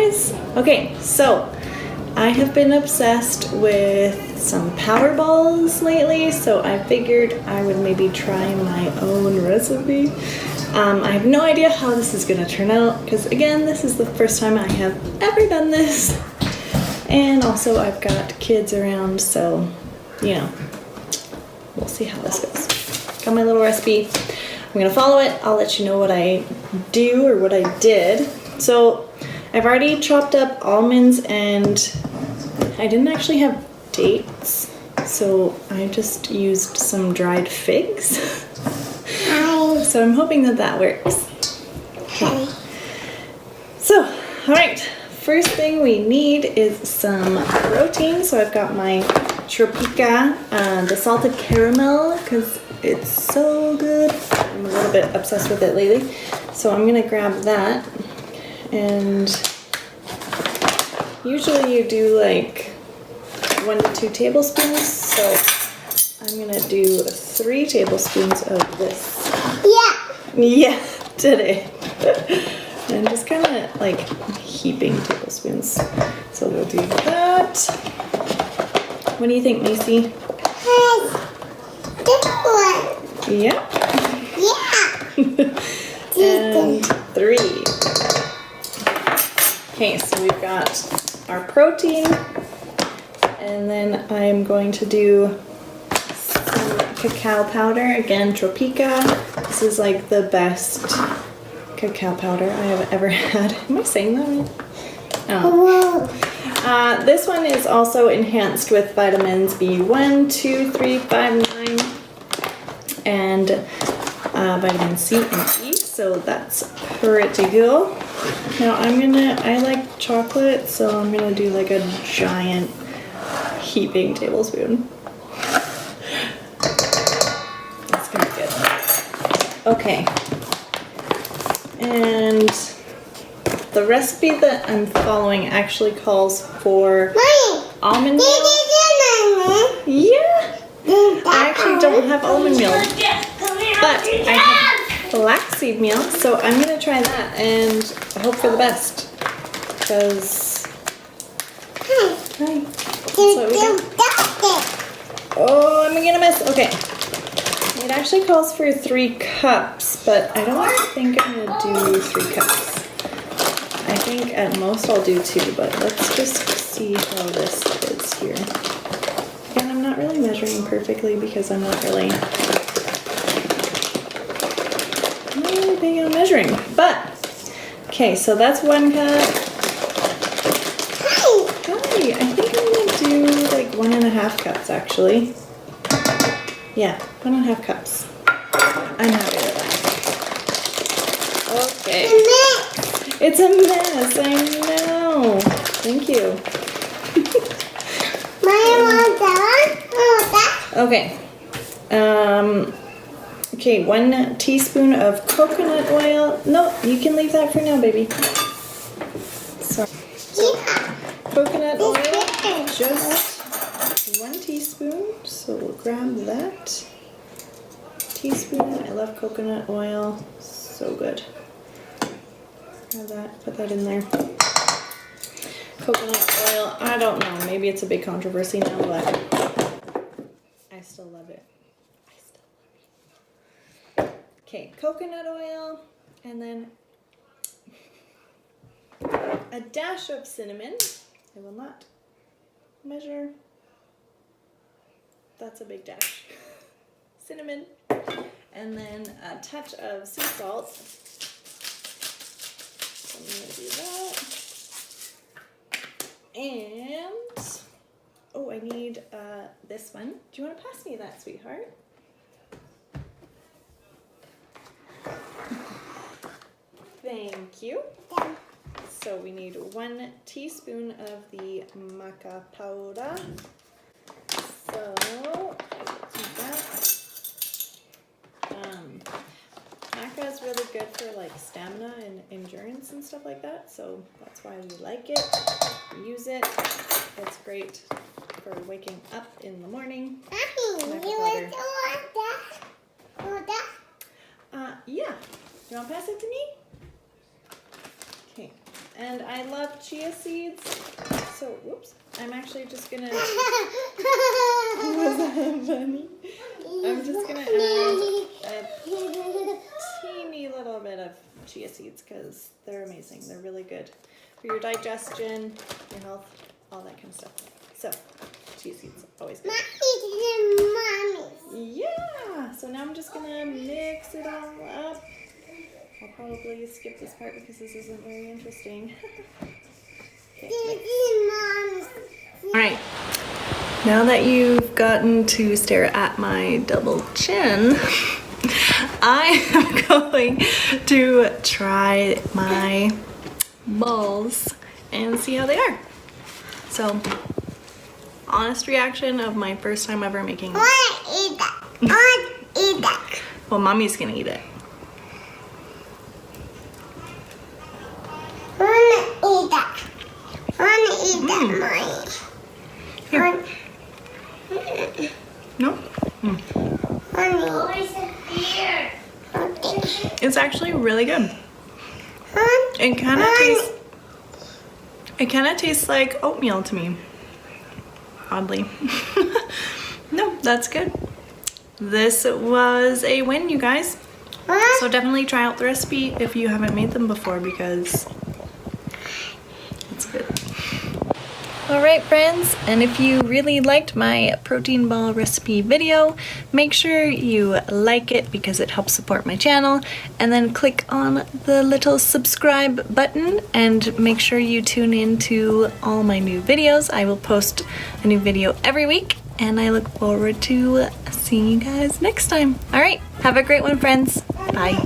guys. Okay, so I have been obsessed with some power balls lately, so I figured I would maybe try my own recipe. I have no idea how this is gonna turn out because again, this is the first time I have ever done this, and also I've got kids around, so you know, we'll see how this goes. Got my little recipe. I'm gonna follow it. I'll let you know what I do or what I did. So I've already chopped up almonds, and I didn't actually have dates, so I just used some dried figs. So I'm hoping that that works. Okay. So, all right. First thing we need is some protein. So I've got my Tropeaka, the salted caramel, because it's so good. I'm a little bit obsessed with it lately. So I'm gonna grab that, and usually you do like 1 to 2 tablespoons. So I'm gonna do 3 tablespoons of this. Yeah, today. And just kind of like heaping tablespoons. So we'll do that. What do you think, Macy? Yeah. And 3. Okay, so we've got our protein, and then I'm going to do some cacao powder. Again, Tropeaka. This is like the best cacao powder I have ever had. Am I saying that right? Oh. This one is also enhanced with vitamins B1, 2, 3, 5, 9, and vitamin C and E, so that's pretty cool. Now I like chocolate, so I'm gonna do like a giant heaping tablespoon. That's gonna be good. Okay. And the recipe that I'm following actually calls for almond milk. Yeah. I actually don't have almond milk, but I have flaxseed meal, so I'm gonna try that and hope for the best. Because that's what we got. Oh, I'm gonna miss. Okay. It actually calls for 3 cups, but I don't think I'm gonna do 3 cups. I think at most I'll do 2, but let's just see how this is here. Again, I'm not really measuring perfectly because I'm not really big on measuring, but okay, so that's 1 cup. Hi, I think I'm gonna do like 1.5 cups actually. Yeah, 1.5 cups. I'm happy with that. Okay. It's a mess, I know. Thank you. Okay. Okay, 1 teaspoon of coconut oil. No, you can leave that for now, baby. Sorry. Coconut oil, just 1 teaspoon. So we'll grab that teaspoon. I love coconut oil, so good. Grab that, put that in there. Coconut oil, I don't know, maybe it's a big controversy now, but I still love it. Okay, coconut oil, and then a dash of cinnamon. I will not measure. That's a big dash. Cinnamon, and then a touch of sea salt. So I'm gonna do that. And oh, I need this one. Do you want to pass me that, sweetheart? Thank you. So we need 1 teaspoon of the maca powder. So let's do that. Maca is really good for like stamina and endurance and stuff like that. So that's why we like it. We use it. It's great for waking up in the morning. Yeah. Do you want to pass it to me? Okay. And I love chia seeds. So, whoops. I'm actually just gonna... Was that funny? I'm just gonna add a teeny little bit of chia seeds because they're amazing. They're really good for your digestion, your health, all that kind of stuff. So, chia seeds, always good. Yeah! So now I'm just gonna mix it all up. I'll probably skip this part because this isn't very interesting. Alright, now that you've gotten to stare at my double chin, I am going to try my balls and see how they are. So, honest reaction of my first time ever making this. I want to eat that. I want to eat that. Well, Mommy's gonna eat it. I want to eat that. I want to eat that, Mommy. Here. No? It's actually really good. It kind of tastes like oatmeal to me. Oddly. No, that's good. This was a win, you guys. So definitely try out the recipe if you haven't made them before because it's good. Alright friends, and if you really liked my protein ball recipe video, make sure you like it because it helps support my channel, and then click on the little subscribe button and make sure you tune in to all my new videos. I will post a new video every week, and I look forward to seeing you guys next time. Alright, have a great one friends. Bye.